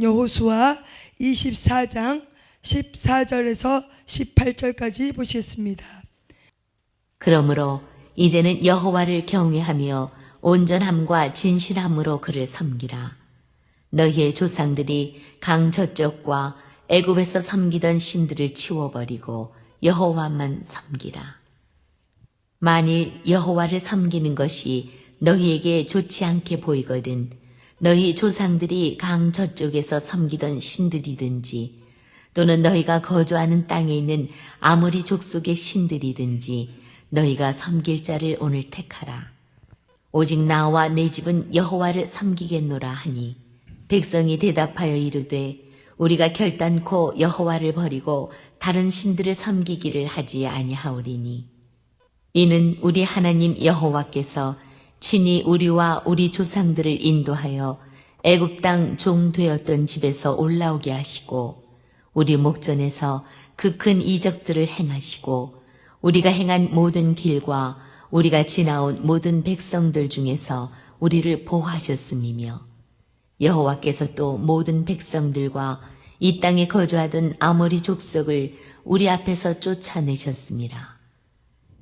여호수아 24장 14절에서 18절까지 보시겠습니다. 그러므로 이제는 여호와를 경외하며 온전함과 진실함으로 그를 섬기라. 너희의 조상들이 강 저쪽과 애굽에서 섬기던 신들을 치워버리고 여호와만 섬기라. 만일 여호와를 섬기는 것이 너희에게 좋지 않게 보이거든 너희 조상들이 강 저쪽에서 섬기던 신들이든지 또는 너희가 거주하는 땅에 있는 아모리 족속의 신들이든지 너희가 섬길 자를 오늘 택하라. 오직 나와 내 집은 여호와를 섬기겠노라 하니 백성이 대답하여 이르되 우리가 결단코 여호와를 버리고 다른 신들을 섬기기를 하지 아니하오리니 이는 우리 하나님 여호와께서 친히 우리와 우리 조상들을 인도하여 애굽 땅 종 되었던 집에서 올라오게 하시고 우리 목전에서 그 큰 이적들을 행하시고 우리가 행한 모든 길과 우리가 지나온 모든 백성들 중에서 우리를 보호하셨음이며 여호와께서 또 모든 백성들과 이 땅에 거주하던 아모리 족속을 우리 앞에서 쫓아내셨습니다.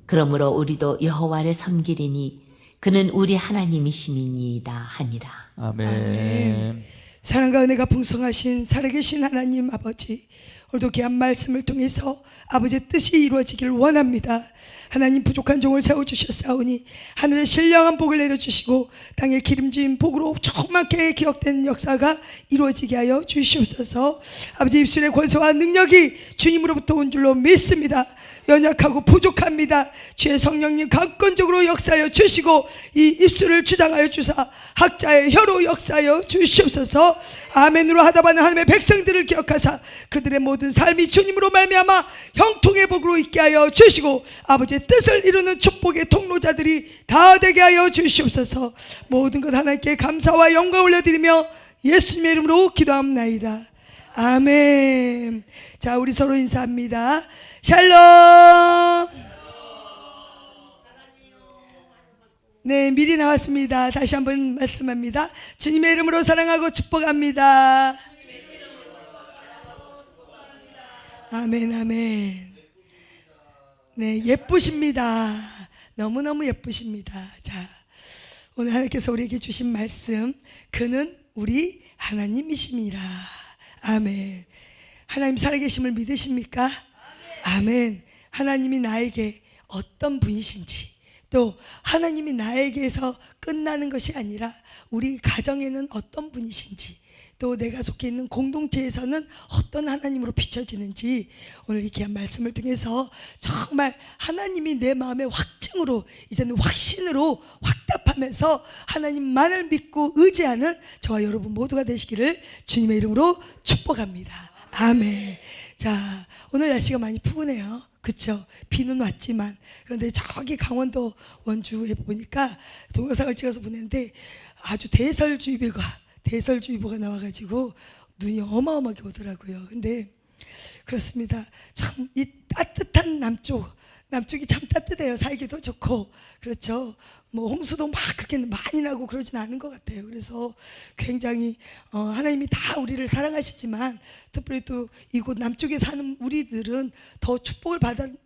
그러므로 우리도 여호와를 섬기리니 그는 우리 하나님이심이니이다 하니라. 아멘. 아멘. 사랑과 은혜가 풍성하신 살아계신 하나님 아버지, 오늘도 귀한 말씀을 통해서 아버지의 뜻이 이루어지길 원합니다. 하나님 부족한 종을 세워주셨사오니 하늘의 신령한 복을 내려주시고 땅에 기름진 복으로 조그맣게 기억되는 역사가 이루어지게 하여 주시옵소서. 아버지 입술의 권세와 능력이 주님으로부터 온 줄로 믿습니다. 연약하고 부족합니다. 주의 성령님 강권적으로 역사하여 주시고 이 입술을 주장하여 주사 학자의 혀로 역사하여 주시옵소서. 아멘으로 하다바는 하나님의 백성들을 기억하사 그들의 모든 삶이 주님으로 말미암아 형통의 복으로 있게 하여 주시고 아버지의 뜻을 이루는 축복의 통로자들이 다 되게 하여 주시옵소서. 모든 것 하나님께 감사와 영광 올려드리며 예수님의 이름으로 기도합나이다. 아멘. 자, 우리 서로 인사합니다. 샬롬. 네, 미리 나왔습니다. 다시 한번 말씀합니다. 주님의 이름으로 사랑하고 축복합니다. 아멘, 아멘. 네, 예쁘십니다. 너무너무 예쁘십니다. 자, 오늘 하나님께서 우리에게 주신 말씀, 그는 우리 하나님이심이라. 아멘. 하나님 살아계심을 믿으십니까? 아멘. 하나님이 나에게 어떤 분이신지, 또 하나님이 나에게서 끝나는 것이 아니라 우리 가정에는 어떤 분이신지, 또 내가 속해 있는 공동체에서는 어떤 하나님으로 비춰지는지 오늘 이 귀한 말씀을 통해서 정말 하나님이 내 마음의 확증으로, 이제는 확신으로 확답하면서 하나님만을 믿고 의지하는 저와 여러분 모두가 되시기를 주님의 이름으로 축복합니다. 아멘. 자, 오늘 날씨가 많이 푸근해요. 그쵸? 비는 왔지만. 그런데 저기 강원도 원주에 보니까 동영상을 찍어서 보냈는데 아주 대설주의보가 나와가지고 눈이 어마어마하게 오더라고요. 근데 그렇습니다. 참 이 따뜻한 남쪽이 참 따뜻해요. 살기도 좋고. 그렇죠. 뭐 홍수도 막 그렇게 많이 나고 그러진 않은 것 같아요. 그래서 굉장히 하나님이 다 우리를 사랑하시지만 특별히 또 이곳 남쪽에 사는 우리들은 더 축복을 받은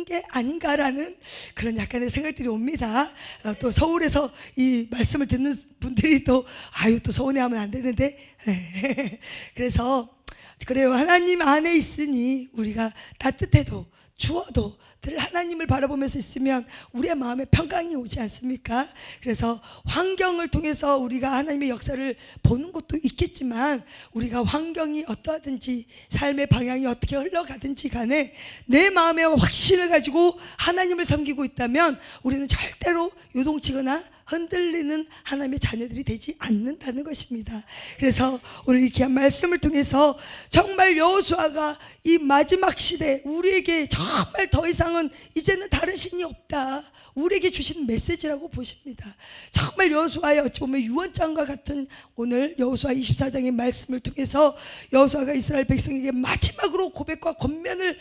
게 아닌가라는 그런 약간의 생각들이 옵니다. 또 서울에서 이 말씀을 듣는 분들이 또 서운해하면 안 되는데 그래서 그래요. 하나님 안에 있으니 우리가 따뜻해도 추워도 늘 하나님을 바라보면서 있으면 우리의 마음에 평강이 오지 않습니까? 그래서 환경을 통해서 우리가 하나님의 역사를 보는 것도 있겠지만 우리가 환경이 어떠하든지 삶의 방향이 어떻게 흘러가든지 간에 내 마음의 확신을 가지고 하나님을 섬기고 있다면 우리는 절대로 요동치거나 흔들리는 하나님의 자녀들이 되지 않는다는 것입니다. 그래서 오늘 이 귀한 말씀을 통해서 정말 여호수아가 이 마지막 시대 우리에게 정말 더 이상은 이제는 다른 신이 없다, 우리에게 주신 메시지라고 보십니다. 정말 여호수아의 어찌 보면 유언장과 같은 오늘 여호수아 24장의 말씀을 통해서 여호수아가 이스라엘 백성에게 마지막으로 고백과 권면을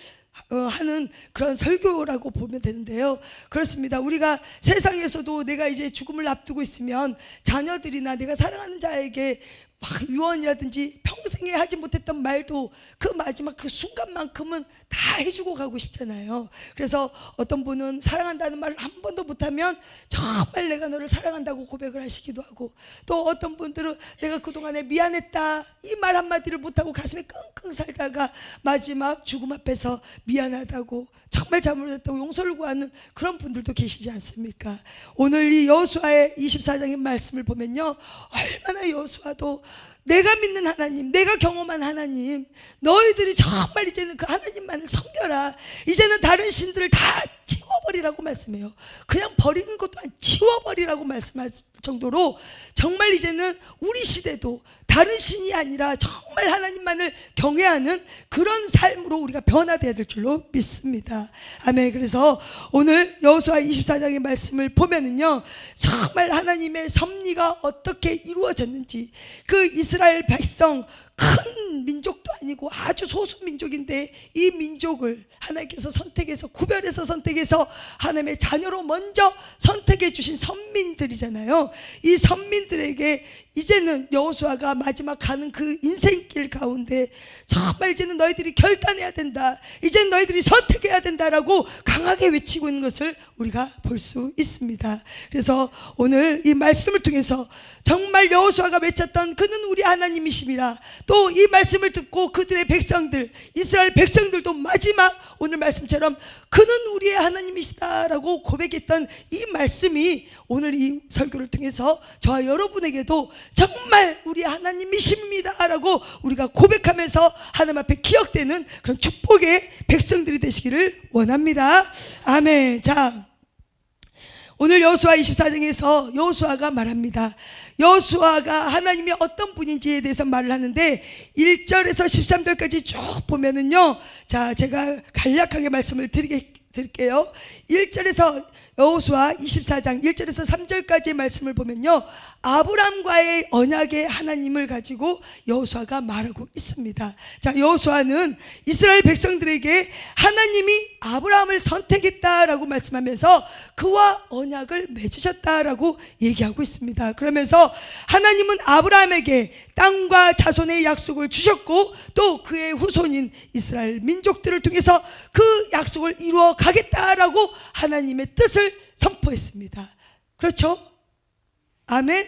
하는 그런 설교라고 보면 되는데요. 그렇습니다. 우리가 세상에서도 내가 이제 죽음을 앞두고 있으면 자녀들이나 내가 사랑하는 자에게 막 유언이라든지 평생에 하지 못했던 말도 그 마지막 그 순간만큼은 다 해주고 가고 싶잖아요. 그래서 어떤 분은 사랑한다는 말을 한 번도 못하면 정말 내가 너를 사랑한다고 고백을 하시기도 하고, 또 어떤 분들은 내가 그동안에 미안했다 이 말 한마디를 못하고 가슴에 끙끙 살다가 마지막 죽음 앞에서 미안하다고, 정말 잘못했다고 용서를 구하는 그런 분들도 계시지 않습니까? 오늘 이 여호수아의 24장의 말씀을 보면요, 얼마나 여호수아도 내가 믿는 하나님, 내가 경험한 하나님, 너희들이 정말 이제는 그 하나님만을 섬겨라, 이제는 다른 신들을 다 치워버리라고 말씀해요. 그냥 버리는 것도 아니고 치워버리라고 말씀할 정도로 정말 이제는 우리 시대도 다른 신이 아니라 정말 하나님만을 경외하는 그런 삶으로 우리가 변화되어야 될 줄로 믿습니다. 아멘. 그래서 오늘 여호수아 24장의 말씀을 보면은요, 정말 하나님의 섭리가 어떻게 이루어졌는지, 그 이스라엘 백성, 큰 민족도 아니고 아주 소수 민족인데 이 민족을 하나님께서 선택해서, 구별해서 선택해서 하나님의 자녀로 먼저 선택해 주신 선민들이잖아요. 이 선민들에게 이제는 여호수아가 마지막 가는 그 인생길 가운데 정말 이제는 너희들이 결단해야 된다, 이제는 너희들이 선택해야 된다라고 강하게 외치고 있는 것을 우리가 볼 수 있습니다. 그래서 오늘 이 말씀을 통해서 정말 여호수아가 외쳤던 그는 우리 하나님이심이라, 또 이 말씀을 듣고 그들의 백성들, 이스라엘 백성들도 마지막 오늘 말씀처럼 그는 우리의 하나님이시다라고 고백했던 이 말씀이 오늘 이 설교를 통해서 저와 여러분에게도 정말 우리 하나님이십니다라고 우리가 고백하면서 하나님 앞에 기억되는 그런 축복의 백성들이 되시기를 원합니다. 아멘. 자, 오늘 여호수아 24장에서 여호수아가 말합니다. 여호수아가 하나님이 어떤 분인지에 대해서 말을 하는데 1절에서 13절까지 쭉 보면은요, 자, 제가 간략하게 말씀을 드릴게요. 1절에서 여호수아 24장 1절에서 3절까지의 말씀을 보면요, 아브람과의 언약의 하나님을 가지고 여호수아가 말하고 있습니다. 자, 여호수아는 이스라엘 백성들에게 하나님이 아브라함을 선택했다라고 말씀하면서 그와 언약을 맺으셨다라고 얘기하고 있습니다. 그러면서 하나님은 아브라함에게 땅과 자손의 약속을 주셨고, 또 그의 후손인 이스라엘 민족들을 통해서 그 약속을 이루어 가겠다라고 하나님의 뜻을 선포했습니다. 그렇죠? 아멘?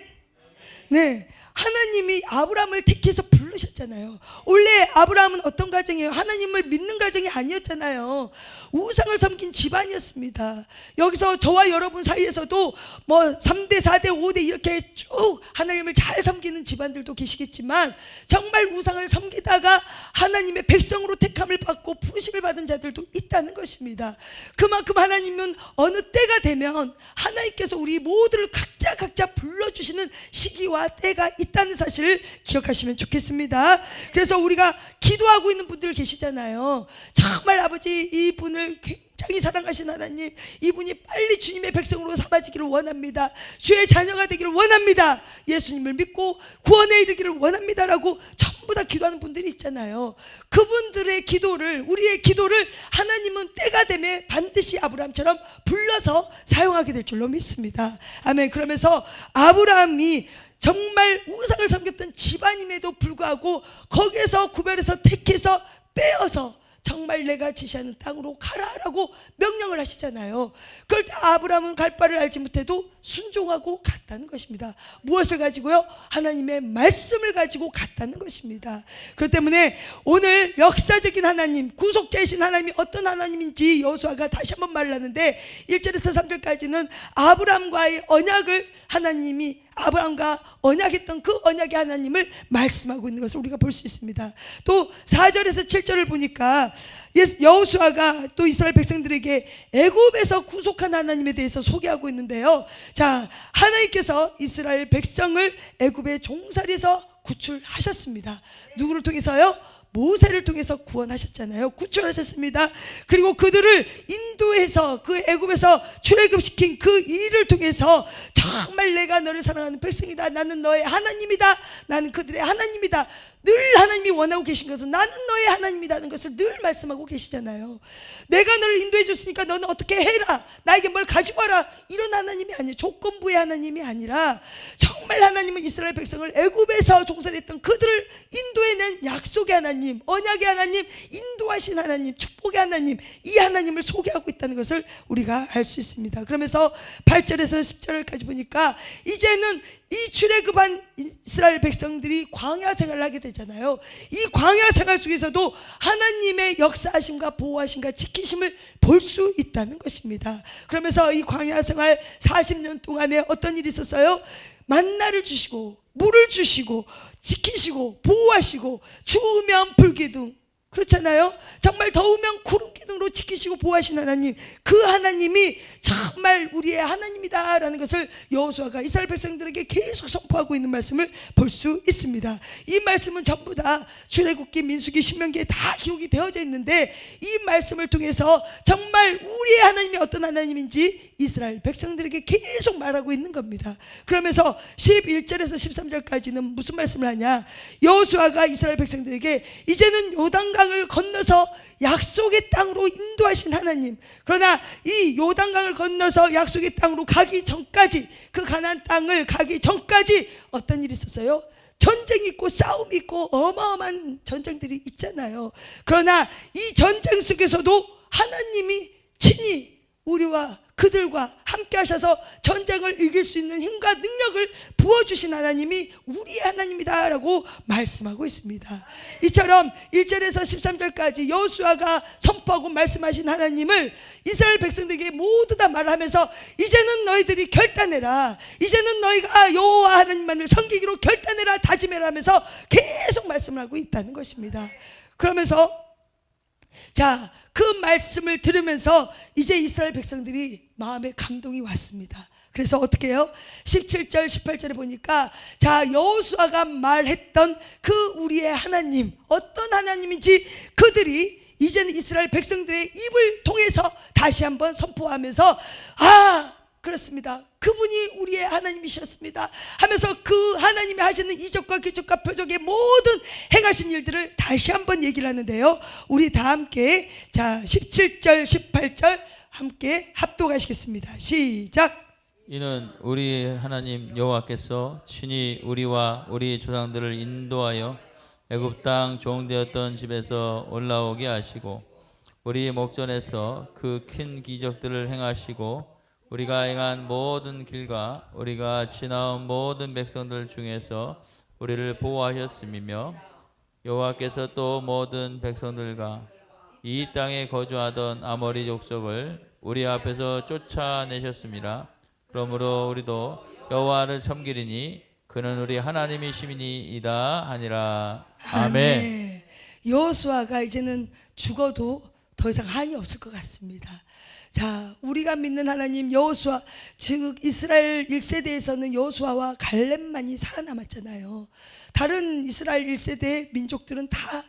네. 하나님이 아브라함을 택해서 부르셨잖아요. 원래 아브라함은 어떤 가정이에요? 하나님을 믿는 가정이 아니었잖아요. 우상을 섬긴 집안이었습니다. 여기서 저와 여러분 사이에서도 뭐 3대, 4대, 5대 이렇게 쭉 하나님을 잘 섬기는 집안들도 계시겠지만, 정말 우상을 섬기다가 하나님의 백성으로 택함을 받고 부르심을 받은 자들도 있다는 것입니다. 그만큼 하나님은 어느 때가 되면 하나님께서 우리 모두를 각자 불러주시는 시기와 때가 있다는 사실을 기억하시면 좋겠습니다. 그래서 우리가 기도하고 있는 분들 계시잖아요. 정말 아버지, 이분을 굉장히 사랑하신 하나님, 이분이 빨리 주님의 백성으로 삼아지기를 원합니다. 주의 자녀가 되기를 원합니다. 예수님을 믿고 구원에 이르기를 원합니다라고 전부 다 기도하는 분들이 있잖아요. 그분들의 기도를, 우리의 기도를 하나님은 때가 되면 반드시 아브라함처럼 불러서 사용하게 될 줄로 믿습니다. 아멘. 그러면서 아브라함이 정말 우상을 섬겼던 집안임에도 불구하고 거기에서 구별해서 택해서 빼어서 정말 내가 지시하는 땅으로 가라라고 명령을 하시잖아요. 그럴 때 아브라함은 갈 바를 알지 못해도 순종하고 갔다는 것입니다. 무엇을 가지고요? 하나님의 말씀을 가지고 갔다는 것입니다. 그렇기 때문에 오늘 역사적인 하나님, 구속자이신 하나님이 어떤 하나님인지 여호수아가 다시 한번 말을 하는데 1절에서 3절까지는 아브라함과의 언약을 하나님이 아브라함과 언약했던 그 언약의 하나님을 말씀하고 있는 것을 우리가 볼 수 있습니다. 또 4절에서 7절을 보니까 여호수아가 또 이스라엘 백성들에게 애굽에서 구속한 하나님에 대해서 소개하고 있는데요. 자, 하나님께서 이스라엘 백성을 애굽의 종살이에서 구출하셨습니다. 누구를 통해서요? 모세를 통해서 구원하셨잖아요. 구출하셨습니다. 그리고 그들을 인도해서 그 애굽에서 출애굽시킨 그 일을 통해서 정말 내가 너를 사랑하는 백성이다, 나는 너의 하나님이다, 나는 그들의 하나님이다, 늘 하나님이 원하고 계신 것은 나는 너의 하나님이라는 것을 늘 말씀하고 계시잖아요. 내가 너를 인도해 줬으니까 너는 어떻게 해라, 나에게 뭘 가지고 와라, 이런 하나님이 아니에요. 조건부의 하나님이 아니라 정말 하나님은 이스라엘 백성을 애굽에서 종살이했던 그들을 인도해낸 약속의 하나님, 언약의 하나님, 인도하신 하나님, 축복의 하나님, 이 하나님을 소개하고 있다는 것을 우리가 알 수 있습니다. 그러면서 8절에서 10절까지 보니까 이제는 이 출애굽한 이스라엘 백성들이 광야 생활을 하게 되잖아요. 이 광야 생활 속에서도 하나님의 역사하심과 보호하심과 지키심을 볼 수 있다는 것입니다. 그러면서 이 광야 생활 40년 동안에 어떤 일이 있었어요? 만나를 주시고 물을 주시고 지키시고 보호하시고 추우면 불기둥, 그렇잖아요. 정말 더우면 구름 기둥으로 지키시고 보호하신 하나님, 그 하나님이 정말 우리의 하나님이다라는 것을 여호수아가 이스라엘 백성들에게 계속 선포하고 있는 말씀을 볼 수 있습니다. 이 말씀은 전부 다 출애굽기, 민수기, 신명기에 다 기록이 되어져 있는데 이 말씀을 통해서 정말 우리의 하나님이 어떤 하나님인지 이스라엘 백성들에게 계속 말하고 있는 겁니다. 그러면서 11절에서 13절까지는 무슨 말씀을 하냐? 여호수아가 이스라엘 백성들에게 이제는 요단강을 건너서 약속의 땅으로 인도하신 하나님, 그러나 이 요단강을 건너서 약속의 땅으로 가기 전까지, 그 가나안 땅을 가기 전까지 어떤 일이 있었어요? 전쟁이 있고 싸움이 있고 어마어마한 전쟁들이 있잖아요. 그러나 이 전쟁 속에서도 하나님이 친히 우리와 그들과 함께 하셔서 전쟁을 이길 수 있는 힘과 능력을 부어주신 하나님이 우리의 하나님이다라고 말씀하고 있습니다. 이처럼 1절에서 13절까지 여호수아가 선포하고 말씀하신 하나님을 이스라엘 백성들에게 모두 다 말하면서 이제는 너희들이 결단해라, 이제는 너희가 여호와 하나님만을 섬기기로 결단해라, 다짐해라 하면서 계속 말씀을 하고 있다는 것입니다. 그러면서 자, 그 말씀을 들으면서 이제 이스라엘 백성들이 마음에 감동이 왔습니다. 그래서 어떻게 해요? 17절 18절에 보니까 자, 여호수아가 말했던 그 우리의 하나님, 어떤 하나님인지 그들이 이제는 이스라엘 백성들의 입을 통해서 다시 한번 선포하면서 아, 그렇습니다, 그분이 우리의 하나님이셨습니다 하면서 그 하나님이 하시는 이적과 기적과 표적의 모든 행하신 일들을 다시 한번 얘기를 하는데요. 우리 다 함께 자 17절 18절 함께 합독하시겠습니다. 시작. 이는 우리 하나님 여호와께서 친히 우리와 우리 조상들을 인도하여 애굽 땅 종되었던 집에서 올라오게 하시고 우리 목전에서 그 큰 기적들을 행하시고 우리가 행한 모든 길과 우리가 지나온 모든 백성들 중에서 우리를 보호하셨음이며 여호와께서 또 모든 백성들과 이 땅에 거주하던 아모리 족속을 우리 앞에서 쫓아내셨습니다. 그러므로 우리도 여호와를 섬기리니 그는 우리 하나님이시니이다 하니라. 아멘. 여호수아가 이제는 죽어도 더 이상 한이 없을 것 같습니다. 자, 우리가 믿는 하나님 여호수아, 즉 이스라엘 1세대에서는 여호수아와 갈렙만이 살아남았잖아요. 다른 이스라엘 1세대 민족들은 다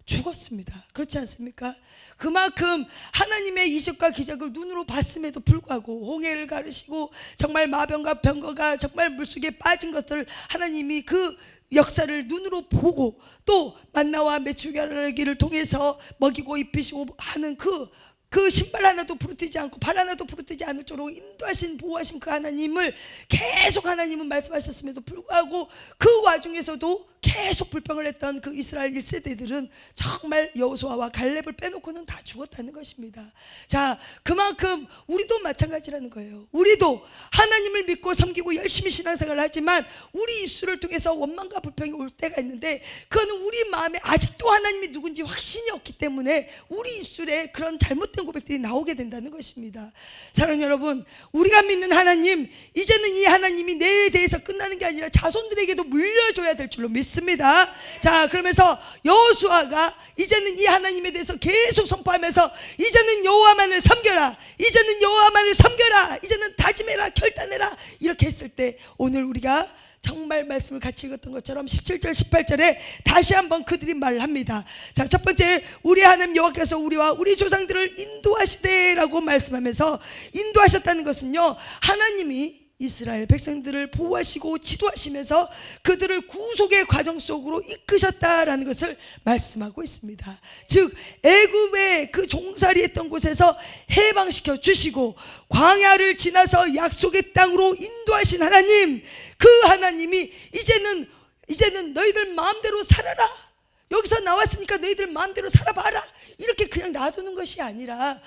죽었습니다. 그렇지 않습니까? 그만큼 하나님의 이적과 기적을 눈으로 봤음에도 불구하고 홍해를 가르시고 정말 마병과 병거가 정말 물속에 빠진 것들을 하나님이 그 역사를 눈으로 보고 또 만나와 메추기를 통해서 먹이고 입히시고 하는 그 신발 하나도 부르뜨지 않고 발 하나도 부르뜨지 않을 정도로 인도하신 보호하신 그 하나님을 계속 하나님은 말씀하셨음에도 불구하고 그 와중에서도 계속 불평을 했던 그 이스라엘 1세대들은 정말 여호수아와 갈렙을 빼놓고는 다 죽었다는 것입니다. 자, 그만큼 우리도 마찬가지라는 거예요. 우리도 하나님을 믿고 섬기고 열심히 신앙생활을 하지만 우리 입술을 통해서 원망과 불평이 올 때가 있는데 그거는 우리 마음에 아직도 하나님이 누군지 확신이 없기 때문에 우리 입술에 그런 잘못된 고백들이 나오게 된다는 것입니다. 사랑하는 여러분, 우리가 믿는 하나님, 이제는 이 하나님이 내에 대해서 끝나는 게 아니라 자손들에게도 물려줘야 될 줄로 믿습니다. 자, 그러면서 여호수아가 이제는 이 하나님에 대해서 계속 선포하면서 이제는 여호와만을 섬겨라, 이제는 여호와만을 섬겨라, 이제는 다짐해라, 결단해라, 이렇게 했을 때 오늘 우리가 정말 말씀을 같이 읽었던 것처럼 17절 18절에 다시 한번 그들이 말을 합니다. 자, 첫 번째, 우리 하나님 여호와께서 우리와 우리 조상들을 인도하시되라고 말씀하면서, 인도하셨다는 것은요, 하나님이 이스라엘 백성들을 보호하시고 지도하시면서 그들을 구속의 과정 속으로 이끄셨다라는 것을 말씀하고 있습니다. 즉 애굽의 그 종살이했던 곳에서 해방시켜 주시고 광야를 지나서 약속의 땅으로 인도하신 하나님, 그 하나님이 이제는 너희들 마음대로 살아라, 여기서 나왔으니까 너희들 마음대로 살아봐라, 이렇게 그냥 놔두는 것이 아니라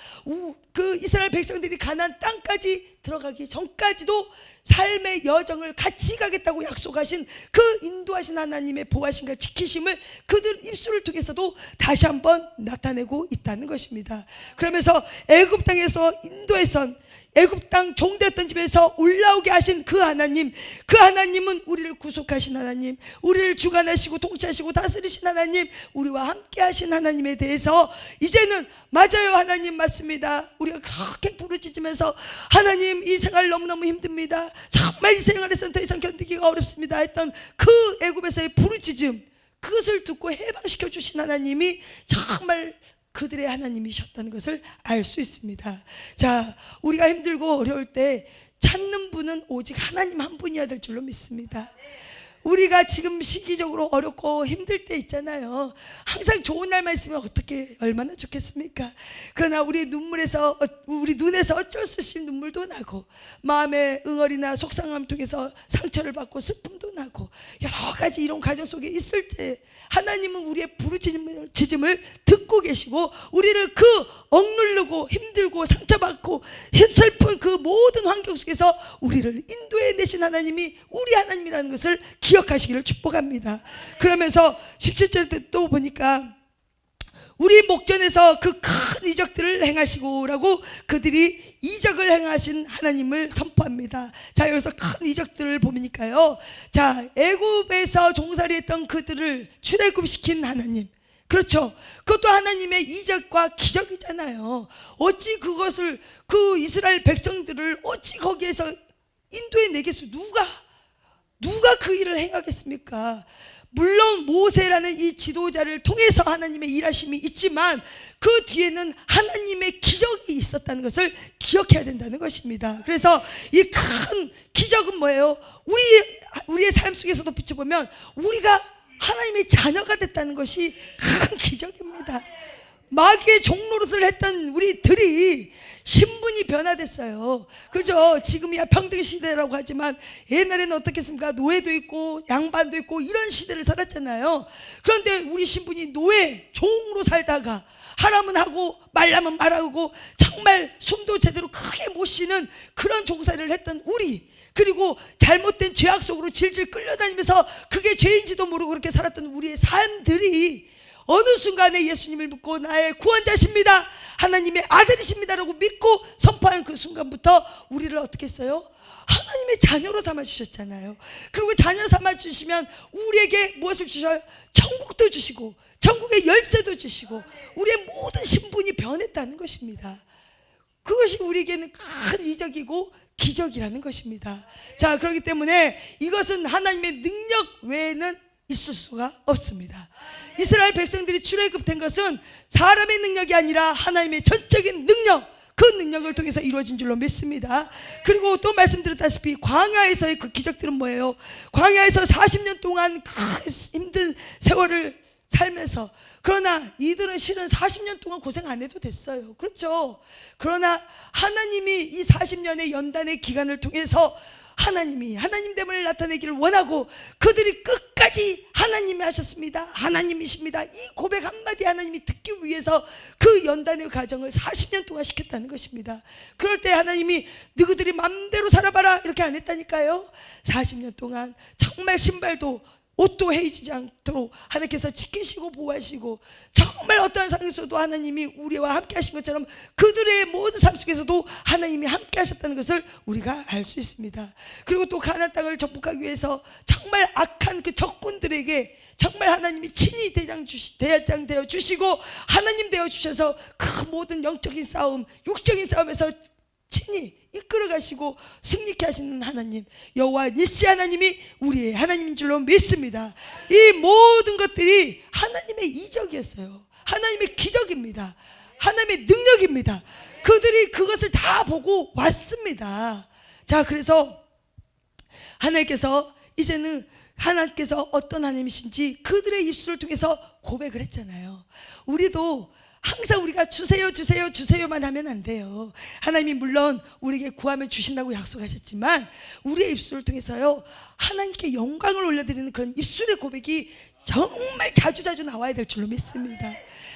그 이스라엘 백성들이 가나안 땅까지 들어가기 전까지도 삶의 여정을 같이 가겠다고 약속하신 그 인도하신 하나님의 보호하심과 지키심을 그들 입술을 통해서도 다시 한번 나타내고 있다는 것입니다. 그러면서 애굽 땅에서 인도해선 애굽 땅 종되었던 집에서 올라오게 하신 그 하나님, 그 하나님은 우리를 구속하신 하나님, 우리를 주관하시고 통치하시고 다스리신 하나님, 우리와 함께 하신 하나님에 대해서 이제는 맞아요, 하나님 맞습니다, 우리가 그렇게 부르짖으면서 하나님 이 생활 너무너무 힘듭니다, 정말 이 생활에서는 더 이상 견디기가 어렵습니다 했던 그 애굽에서의 부르짖음, 그것을 듣고 해방시켜 주신 하나님이 정말 그들의 하나님이셨다는 것을 알 수 있습니다. 자, 우리가 힘들고 어려울 때 찾는 분은 오직 하나님 한 분이어야 될 줄로 믿습니다. 우리가 지금 시기적으로 어렵고 힘들 때 있잖아요. 항상 좋은 날만 있으면 어떻게 얼마나 좋겠습니까? 그러나 우리 눈물에서, 우리 눈에서 어쩔 수 없이 눈물도 나고, 마음의 응어리나 속상함 통해서 상처를 받고 슬픔도 나고, 여러 가지 이런 과정 속에 있을 때 하나님은 우리의 부르짖음을 듣고 계시고, 우리를 그 억누르고 힘들고 상처받고 슬픈 그 모든 환경 속에서 우리를 인도해 내신 하나님이 우리 하나님이라는 것을 기억하시기를 축복합니다. 그러면서 17절 또 보니까 우리 목전에서 그 큰 이적들을 행하시고라고 그들이 이적을 행하신 하나님을 선포합니다. 자, 여기서 큰 이적들을 보니까요, 자, 애굽에서 종살이했던 그들을 출애굽시킨 하나님, 그렇죠, 그것도 하나님의 이적과 기적이잖아요. 어찌 그것을, 그 이스라엘 백성들을 어찌 거기에서 인도해 내겠어? 누가 그 일을 행하겠습니까? 물론 모세라는 이 지도자를 통해서 하나님의 일하심이 있지만 그 뒤에는 하나님의 기적이 있었다는 것을 기억해야 된다는 것입니다. 그래서 이 큰 기적은 뭐예요? 우리의 삶 속에서도 비춰보면 우리가 하나님의 자녀가 됐다는 것이 큰 기적입니다. 마귀의 종노릇을 했던 우리들이 신분이 변화됐어요. 그렇죠? 지금이야 평등시대라고 하지만 옛날에는 어떻겠습니까? 노예도 있고 양반도 있고 이런 시대를 살았잖아요. 그런데 우리 신분이 노예, 종으로 살다가 하라면 하고 말라면 말하고 정말 숨도 제대로 크게 못 쉬는 그런 종살이를 했던 우리, 그리고 잘못된 죄악 속으로 질질 끌려다니면서 그게 죄인지도 모르고 그렇게 살았던 우리의 삶들이 어느 순간에 예수님을 믿고 나의 구원자십니다, 하나님의 아들이십니다라고 믿고 선포한 그 순간부터 우리를 어떻게 했어요? 하나님의 자녀로 삼아주셨잖아요. 그리고 자녀 삼아주시면 우리에게 무엇을 주셔요? 천국도 주시고 천국의 열쇠도 주시고 우리의 모든 신분이 변했다는 것입니다. 그것이 우리에게는 큰 이적이고 기적이라는 것입니다. 자, 그렇기 때문에 이것은 하나님의 능력 외에는 있을 수가 없습니다. 이스라엘 백성들이 출애굽된 것은 사람의 능력이 아니라 하나님의 전적인 능력, 그 능력을 통해서 이루어진 줄로 믿습니다. 그리고 또 말씀드렸다시피 광야에서의 그 기적들은 뭐예요? 광야에서 40년 동안 그 힘든 세월을 살면서, 그러나 이들은 실은 40년 동안 고생 안 해도 됐어요. 그렇죠? 그러나 하나님이 이 40년의 연단의 기간을 통해서 하나님이 하나님됨을 나타내기를 원하고 그들이 끝까지 하나님이 하셨습니다, 하나님이십니다, 이 고백 한마디 하나님이 듣기 위해서 그 연단의 과정을 40년 동안 시켰다는 것입니다. 그럴 때 하나님이 너희들이 맘대로 살아봐라 이렇게 안 했다니까요. 40년 동안 정말 신발도 옷도 헤이지지 않도록 하나님께서 지키시고 보호하시고, 정말 어떠한 상황에서도 하나님이 우리와 함께 하신 것처럼 그들의 모든 삶 속에서도 하나님이 함께 하셨다는 것을 우리가 알 수 있습니다. 그리고 또 가나안 땅을 정복하기 위해서 정말 악한 그 적군들에게 정말 하나님이 친히 대장 되어 주시고 하나님 되어 주셔서 그 모든 영적인 싸움, 육적인 싸움에서 친히 이끌어 가시고 승리케 하시는 하나님, 여호와 니시 하나님이 우리의 하나님인 줄로 믿습니다. 이 모든 것들이 하나님의 이적이었어요. 하나님의 기적입니다. 하나님의 능력입니다. 그들이 그것을 다 보고 왔습니다. 자, 그래서 하나님께서 이제는 하나님께서 어떤 하나님이신지 그들의 입술을 통해서 고백을 했잖아요. 우리도 항상 우리가 주세요 주세요 주세요만 하면 안 돼요. 하나님이 물론 우리에게 구하면 주신다고 약속하셨지만 우리의 입술을 통해서요, 하나님께 영광을 올려드리는 그런 입술의 고백이 정말 자주자주 나와야 될 줄로 믿습니다.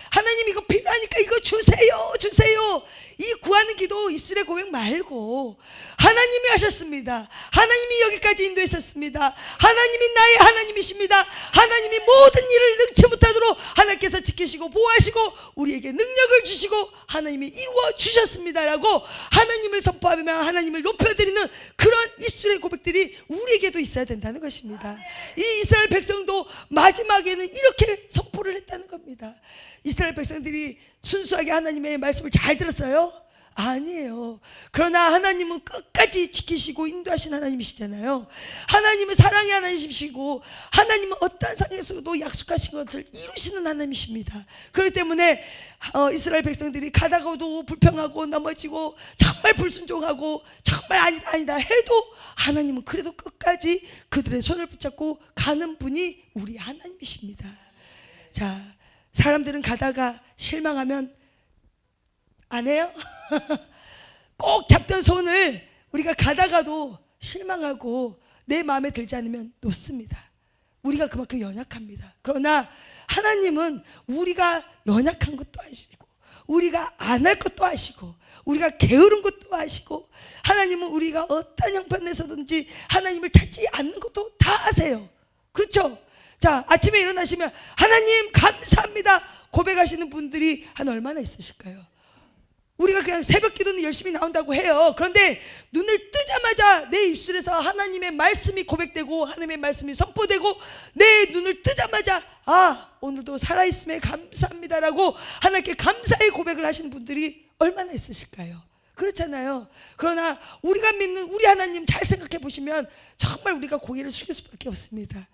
하나님 이거 필요하니까 이거 주세요 주세요, 이 구하는 기도 입술의 고백 말고 하나님이 하셨습니다. 하나님이 여기까지 인도했었습니다. 하나님이 나의 하나님이십니다. 하나님이 모든 일을 능치 못하도록 하나님께서 지키시고 보호하시고 우리에게 능력을 주시고 하나님이 이루어 주셨습니다라고 하나님을 선포하며 하나님을 높여드리는 그런 입술의 고백들이 우리에게도 있어야 된다는 것입니다. 이 이스라엘 백성도 마지막에는 이렇게 선포를 했다는 겁니다. 이스라엘 백성들이 순수하게 하나님의 말씀을 잘 들었어요? 아니에요. 그러나 하나님은 끝까지 지키시고 인도하신 하나님이시잖아요. 하나님은 사랑의 하나님이시고 하나님은 어떠한 상황에서도 약속하신 것을 이루시는 하나님이십니다. 그렇기 때문에 이스라엘 백성들이 가다가도 불평하고 넘어지고 정말 불순종하고 정말 아니다 아니다 해도 하나님은 그래도 끝까지 그들의 손을 붙잡고 가는 분이 우리 하나님이십니다. 자, 사람들은 가다가 실망하면 안 해요? 꼭 잡던 손을 우리가 가다가도 실망하고 내 마음에 들지 않으면 놓습니다. 우리가 그만큼 연약합니다. 그러나 하나님은 우리가 연약한 것도 아시고 우리가 안 할 것도 아시고 우리가 게으른 것도 아시고 하나님은 우리가 어떤 형편에서든지 하나님을 찾지 않는 것도 다 아세요. 그렇죠? 자, 아침에 일어나시면 하나님 감사합니다 고백하시는 분들이 한 얼마나 있으실까요? 우리가 그냥 새벽 기도는 열심히 나온다고 해요. 그런데 눈을 뜨자마자 내 입술에서 하나님의 말씀이 고백되고 하나님의 말씀이 선포되고 내 눈을 뜨자마자 오늘도 살아있음에 감사합니다라고 하나님께 감사의 고백을 하시는 분들이 얼마나 있으실까요? 그렇잖아요. 그러나 우리가 믿는 우리 하나님 잘 생각해 보시면 정말 우리가 고개를 숙일 수밖에 없습니다.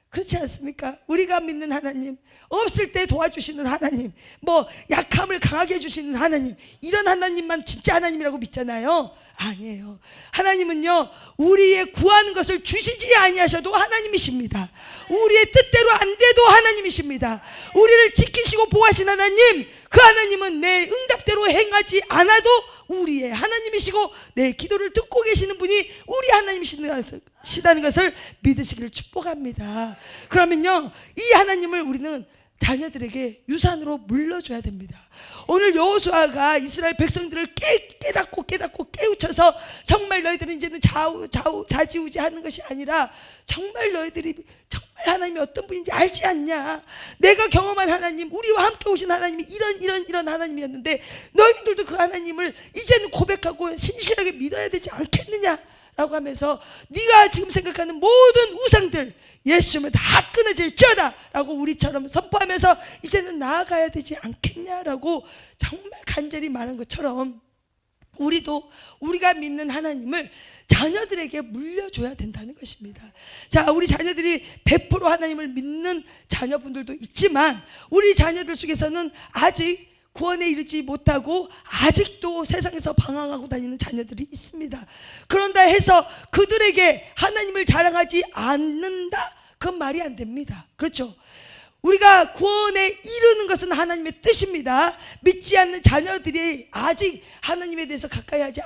그렇지 않습니까? 우리가 믿는 하나님, 없을 때 도와주시는 하나님, 뭐 약함을 강하게 해주시는 하나님, 이런 하나님만 진짜 하나님이라고 믿잖아요. 아니에요. 하나님은요, 우리의 구하는 것을 주시지 아니하셔도 하나님이십니다. 우리의 뜻대로 안 돼도 하나님이십니다. 우리를 지키시고 보호하신 하나님, 그 하나님은 내 응답대로 행하지 않아도 우리의 하나님이시고 내 기도를 듣고 계시는 분이 우리 하나님이시다는 것을 믿으시기를 축복합니다. 그러면요, 이 하나님을 우리는 자녀들에게 유산으로 물려줘야 됩니다. 오늘 여호수아가 이스라엘 백성들을 깨닫고 깨우쳐서 정말 너희들은 이제는 좌지우지하는 것이 아니라 정말 너희들이 정말 하나님이 어떤 분인지 알지 않냐, 내가 경험한 하나님, 우리와 함께 오신 하나님이 이런 하나님이었는데 너희들도 그 하나님을 이제는 고백하고 신실하게 믿어야 되지 않겠느냐 라고 하면서 네가 지금 생각하는 모든 우상들 예수님은 다 끊어질지어다 라고 우리처럼 선포하면서 이제는 나아가야 되지 않겠냐라고 정말 간절히 말한 것처럼 우리도 우리가 믿는 하나님을 자녀들에게 물려줘야 된다는 것입니다. 자, 우리 자녀들이 100% 하나님을 믿는 자녀분들도 있지만 우리 자녀들 속에서는 아직 구원에 이르지 못하고 아직도 세상에서 방황하고 다니는 자녀들이 있습니다. 그런다 해서 그들에게 하나님을 자랑하지 않는다? 그건 말이 안 됩니다. 그렇죠? 우리가 구원에 이르는 것은 하나님의 뜻입니다. 믿지 않는 자녀들이 아직 하나님에 대해서 가까이 하지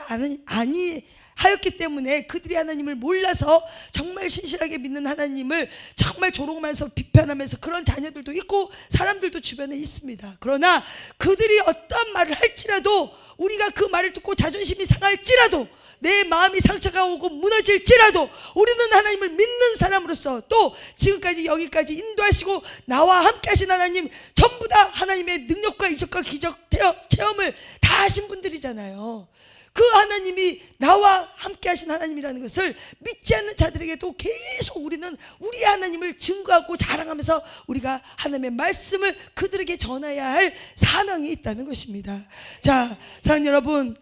하였기 때문에 그들이 하나님을 몰라서 정말 신실하게 믿는 하나님을 정말 조롱하면서 비판하면서 그런 자녀들도 있고 사람들도 주변에 있습니다. 그러나 그들이 어떤 말을 할지라도 우리가 그 말을 듣고 자존심이 상할지라도 내 마음이 상처가 오고 무너질지라도 우리는 하나님을 믿는 사람으로서 또 지금까지 여기까지 인도하시고 나와 함께 하신 하나님 전부 다 하나님의 능력과 이적과 기적 체험을 다 하신 분들이잖아요. 그 하나님이 나와 함께 하신 하나님이라는 것을 믿지 않는 자들에게도 계속 우리는 우리 하나님을 증거하고 자랑하면서 우리가 하나님의 말씀을 그들에게 전해야 할 사명이 있다는 것입니다. 자, 사랑하는 여러분,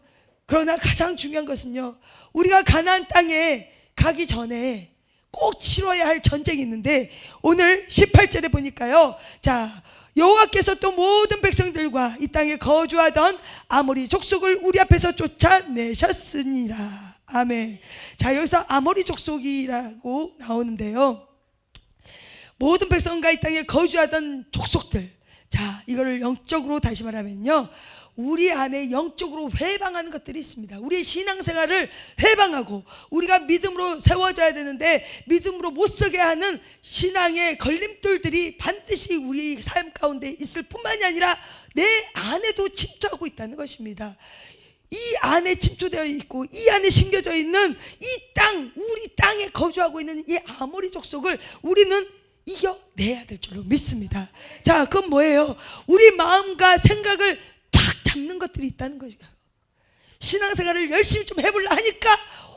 그러나 가장 중요한 것은요, 우리가 가나안 땅에 가기 전에 꼭 치러야 할 전쟁이 있는데, 오늘 18절에 보니까요, 자, 여호와께서 또 모든 백성들과 이 땅에 거주하던 아모리 족속을 우리 앞에서 쫓아내셨으니라. 아멘. 자, 여기서 아모리 족속이라고 나오는데요, 모든 백성과 이 땅에 거주하던 족속들, 자, 이거를 영적으로 다시 말하면요, 우리 안에 영적으로 회방하는 것들이 있습니다. 우리의 신앙생활을 회방하고, 우리가 믿음으로 세워져야 되는데 믿음으로 못 서게 하는 신앙의 걸림돌들이 반드시 우리 삶 가운데 있을 뿐만이 아니라 내 안에도 침투하고 있다는 것입니다. 이 안에 침투되어 있고 이 안에 심겨져 있는 이 땅, 우리 땅에 거주하고 있는 이 아모리 족속을 우리는 이겨내야 될 줄로 믿습니다. 자, 그건 뭐예요? 우리 마음과 생각을 탁 잡는 것들이 있다는 거죠. 신앙생활을 열심히 좀 해보려 하니까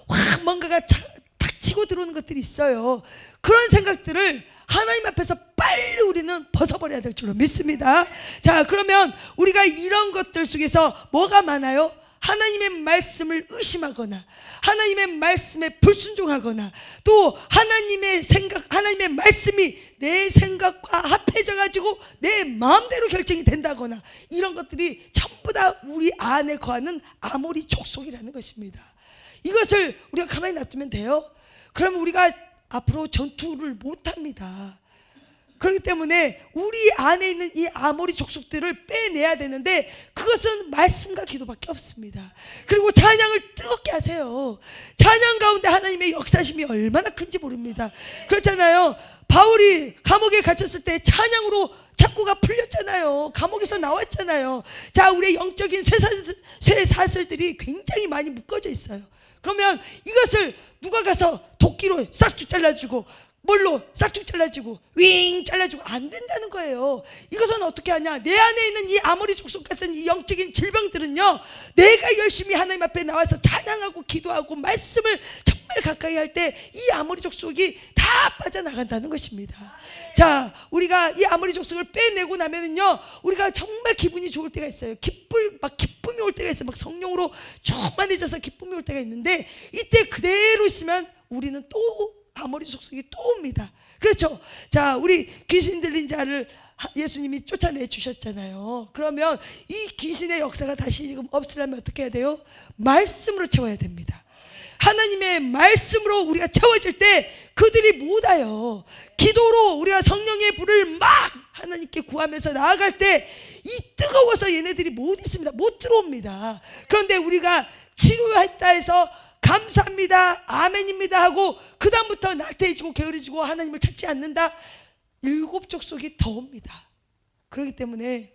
확 뭔가가 탁 치고 들어오는 것들이 있어요. 그런 생각들을 하나님 앞에서 빨리 우리는 벗어버려야 될 줄로 믿습니다. 자, 그러면 우리가 이런 것들 속에서 뭐가 많아요? 하나님의 말씀을 의심하거나 하나님의 말씀에 불순종하거나 또 하나님의 생각, 하나님의 말씀이 내 생각과 합해져 가지고 내 마음대로 결정이 된다거나, 이런 것들이 전부 다 우리 안에 거하는 아모리 족속이라는 것입니다. 이것을 우리가 가만히 놔두면 돼요? 그러면 우리가 앞으로 전투를 못합니다. 그렇기 때문에 우리 안에 있는 이 아모리 족속들을 빼내야 되는데, 그것은 말씀과 기도밖에 없습니다. 그리고 찬양을 뜨겁게 하세요. 찬양 가운데 하나님의 역사심이 얼마나 큰지 모릅니다. 그렇잖아요. 바울이 감옥에 갇혔을 때 찬양으로 착고가 풀렸잖아요. 감옥에서 나왔잖아요. 자, 우리의 영적인 쇠사슬들이 굉장히 많이 묶어져 있어요. 그러면 이것을 누가 가서 도끼로 싹둑 잘라주고 뭘로 싹둑 잘라주고 윙 잘라주고 안 된다는 거예요. 이것은 어떻게 하냐? 내 안에 있는 이 아모리 족속 같은 이 영적인 질병들은요, 내가 열심히 하나님 앞에 나와서 찬양하고 기도하고 말씀을 정말 가까이 할 때 이 아모리 족속이 다 빠져나간다는 것입니다. 자, 우리가 이 아모리 족속을 빼내고 나면은요, 우리가 정말 기분이 좋을 때가 있어요. 기쁨이 올 때가 있어요. 막 성령으로 충만해져서 기쁨이 올 때가 있는데, 이때 그대로 있으면 우리는 또 아모리 족속이 또 옵니다. 그렇죠? 자, 우리 귀신 들린 자를 예수님이 쫓아내 주셨잖아요. 그러면 이 귀신의 역사가 다시 지금 없으려면 어떻게 해야 돼요? 말씀으로 채워야 됩니다. 하나님의 말씀으로 우리가 채워질 때 그들이 못 와요. 기도로 우리가 성령의 불을 막 하나님께 구하면서 나아갈 때 이 뜨거워서 얘네들이 못 있습니다. 못 들어옵니다. 그런데 우리가 치료했다 해서 감사합니다, 아멘입니다 하고 그 다음부터 나태해지고 게으르지고 하나님을 찾지 않는다, 7 족속이 더 옵니다. 그렇기 때문에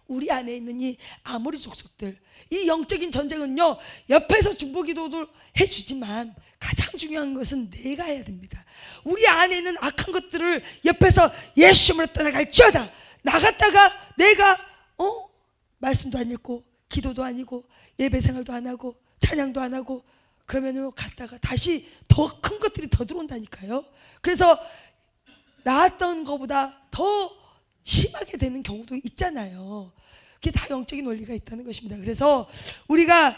우리 안에 있는 이 아모리 족속들, 이 영적인 전쟁은요, 옆에서 중보기도도 해주지만 가장 중요한 것은 내가 해야 됩니다. 우리 안에 있는 악한 것들을 옆에서 예수님으로 떠나갈지어다, 나갔다가 내가 말씀도 안 읽고 기도도 아니고 예배생활도 안 하고 찬양도 안 하고 그러면요, 갔다가 다시 더 큰 것들이 더 들어온다니까요. 그래서 나았던 것보다 더 심하게 되는 경우도 있잖아요. 그게 다 영적인 원리가 있다는 것입니다. 그래서 우리가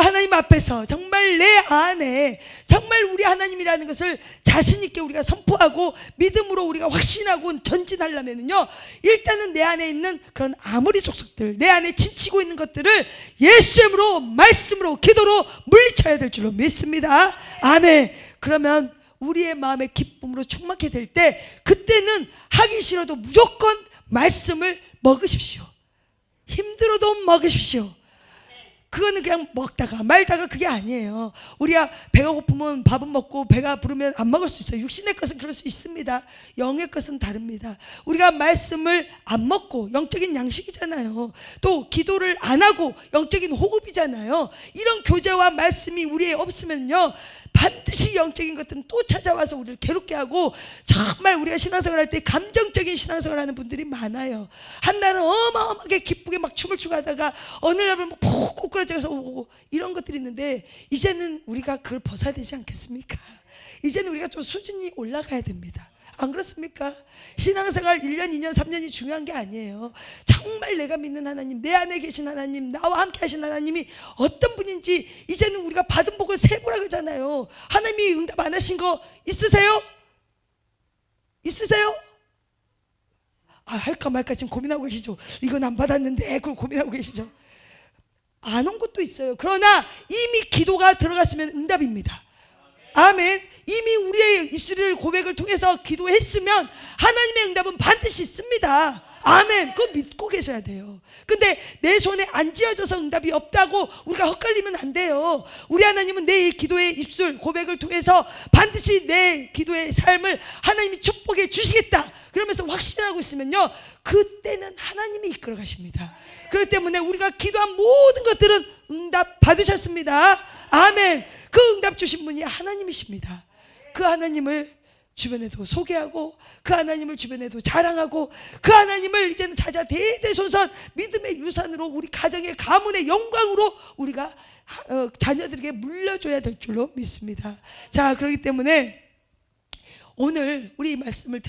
하나님 앞에서 정말 내 안에 정말 우리 하나님이라는 것을 자신 있게 우리가 선포하고 믿음으로 우리가 확신하고 전진하려면요, 일단은 내 안에 있는 그런 아모리 족속들, 내 안에 지치고 있는 것들을 예수님으로 말씀으로 기도로 물리쳐야 될 줄로 믿습니다. 아멘. 그러면 우리의 마음의 기쁨으로 충만하게 될 때, 그때는 하기 싫어도 무조건 말씀을 먹으십시오. 힘들어도 먹으십시오. 그거는 그냥 먹다가 말다가 그게 아니에요. 우리가 배가 고프면 밥은 먹고 배가 부르면 안 먹을 수 있어요. 육신의 것은 그럴 수 있습니다. 영의 것은 다릅니다. 우리가 말씀을 안 먹고 영적인 양식이잖아요. 또 기도를 안 하고 영적인 호흡이잖아요. 이런 교제와 말씀이 우리에 없으면요, 반드시 영적인 것들은 또 찾아와서 우리를 괴롭게 하고, 정말 우리가 신앙생활 할 때 감정적인 신앙생활 하는 분들이 많아요. 한날은 어마어마하게 기쁘게 막 춤을 추고 하다가 어느 날은 푹 꼬꾸라져서 오고 이런 것들이 있는데, 이제는 우리가 그걸 벗어야 되지 않겠습니까? 이제는 우리가 좀 수준이 올라가야 됩니다. 안 그렇습니까? 신앙생활 1년, 2년, 3년이 중요한 게 아니에요. 정말 내가 믿는 하나님, 내 안에 계신 하나님, 나와 함께 하신 하나님이 어떤 분인지 이제는 우리가 받은 복을 세보라 그러잖아요. 하나님이 응답 안 하신 거 있으세요? 있으세요? 할까 말까 지금 고민하고 계시죠? 이건 안 받았는데 그걸 고민하고 계시죠? 안 온 것도 있어요. 그러나 이미 기도가 들어갔으면 응답입니다. 아멘. 이미 우리의 입술을 고백을 통해서 기도했으면 하나님의 응답은 반드시 있습니다. 아멘. 그거 믿고 계셔야 돼요. 근데 내 손에 안 쥐어져서 응답이 없다고 우리가 헛갈리면 안 돼요. 우리 하나님은 내 기도의 입술 고백을 통해서 반드시 내 기도의 삶을 하나님이 축복해 주시겠다 그러면서 확신하고 있으면요, 그때는 하나님이 이끌어 가십니다. 그렇기 때문에 우리가 기도한 모든 것들은 응답 받으셨습니다. 아멘. 그 응답 주신 분이 하나님이십니다. 그 하나님을 주변에도 소개하고, 그 하나님을 주변에도 자랑하고, 그 하나님을 이제는 자자 대대손손 믿음의 유산으로 우리 가정의 가문의 영광으로 우리가 자녀들에게 물려줘야 될 줄로 믿습니다. 자, 그렇기 때문에 오늘 우리 말씀을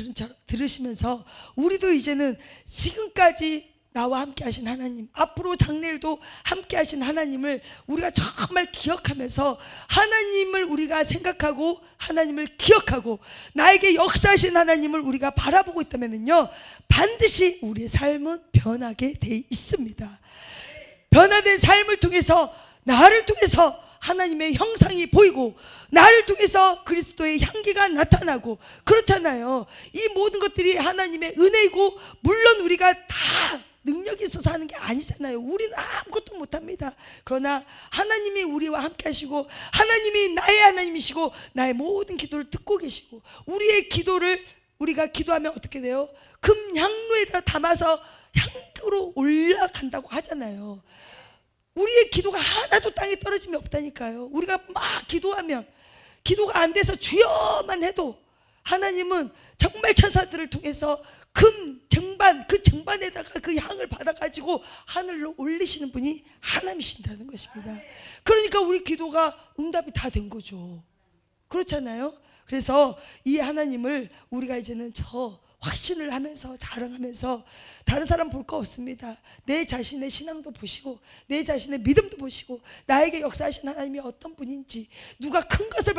들으시면서 우리도 이제는 지금까지 나와 함께 하신 하나님, 앞으로 장래일도 함께 하신 하나님을 우리가 정말 기억하면서 하나님을 우리가 생각하고 하나님을 기억하고 나에게 역사하신 하나님을 우리가 바라보고 있다면요, 반드시 우리의 삶은 변하게 돼 있습니다. 변화된 삶을 통해서, 나를 통해서 하나님의 형상이 보이고, 나를 통해서 그리스도의 향기가 나타나고, 그렇잖아요. 이 모든 것들이 하나님의 은혜이고, 물론 우리가 다 능력이 있어서 하는 게 아니잖아요. 우리는 아무것도 못합니다. 그러나 하나님이 우리와 함께 하시고, 하나님이 나의 하나님이시고, 나의 모든 기도를 듣고 계시고, 우리의 기도를 우리가 기도하면 어떻게 돼요? 금향로에다 담아서 향으로 올라간다고 하잖아요. 우리의 기도가 하나도 땅에 떨어짐이 없다니까요. 우리가 막 기도하면, 기도가 안 돼서 주여만 해도 하나님은 정말 천사들을 통해서 금 쟁반, 그 쟁반에다가 그 향을 받아가지고 하늘로 올리시는 분이 하나님이신다는 것입니다. 그러니까 우리 기도가 응답이 다 된 거죠. 그렇잖아요. 그래서 이 하나님을 우리가 이제는 확신을 하면서 자랑하면서, 다른 사람 볼 거 없습니다. 내 자신의 신앙도 보시고, 내 자신의 믿음도 보시고, 나에게 역사하신 하나님이 어떤 분인지, 누가 큰 것을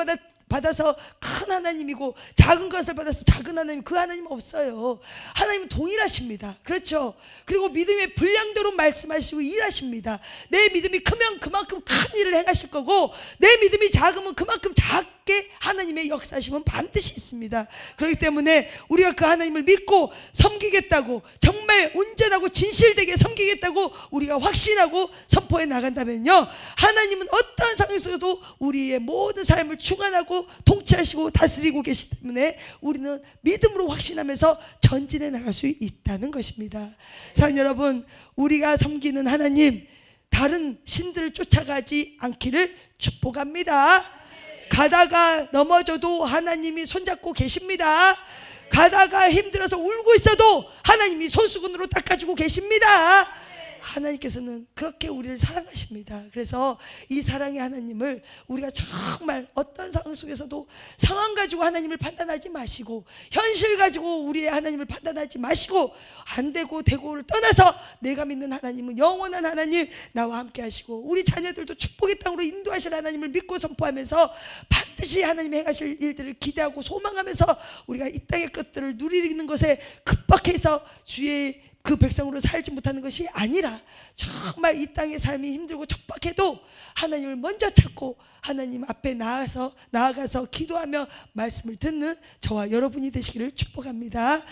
받아서 큰 하나님이고 작은 것을 받아서 작은 하나님, 그 하나님은 없어요. 하나님은 동일하십니다. 그렇죠? 그리고 믿음의 분량대로 말씀하시고 일하십니다. 내 믿음이 크면 그만큼 큰 일을 행하실 거고, 내 믿음이 작으면 그만큼 작게 하나님의 역사하심은 반드시 있습니다. 그렇기 때문에 우리가 그 하나님을 믿고 섬기겠다고, 정말 온전하고 진실되게 섬기겠다고 우리가 확신하고 선포해 나간다면요, 하나님은 어떠한 상황에서도 우리의 모든 삶을 주관하고 통치하시고 다스리고 계시기 때문에 우리는 믿음으로 확신하면서 전진해 나갈 수 있다는 것입니다. 사랑하는 여러분, 우리가 섬기는 하나님, 다른 신들을 쫓아가지 않기를 축복합니다. 가다가 넘어져도 하나님이 손잡고 계십니다. 가다가 힘들어서 울고 있어도 하나님이 손수건으로 닦아주고 계십니다. 하나님께서는 그렇게 우리를 사랑하십니다. 그래서 이 사랑의 하나님을 우리가 정말 어떤 상황 속에서도 상황 가지고 하나님을 판단하지 마시고, 현실 가지고 우리의 하나님을 판단하지 마시고, 안 되고 되고를 떠나서 내가 믿는 하나님은 영원한 하나님, 나와 함께 하시고 우리 자녀들도 축복의 땅으로 인도하실 하나님을 믿고 선포하면서 반드시 하나님 행하실 일들을 기대하고 소망하면서 우리가 이 땅의 것들을 누리는 것에 급박해서 주의 그 백성으로 살지 못하는 것이 아니라, 정말 이 땅의 삶이 힘들고 척박해도 하나님을 먼저 찾고 하나님 앞에 나아가서 기도하며 말씀을 듣는 저와 여러분이 되시기를 축복합니다.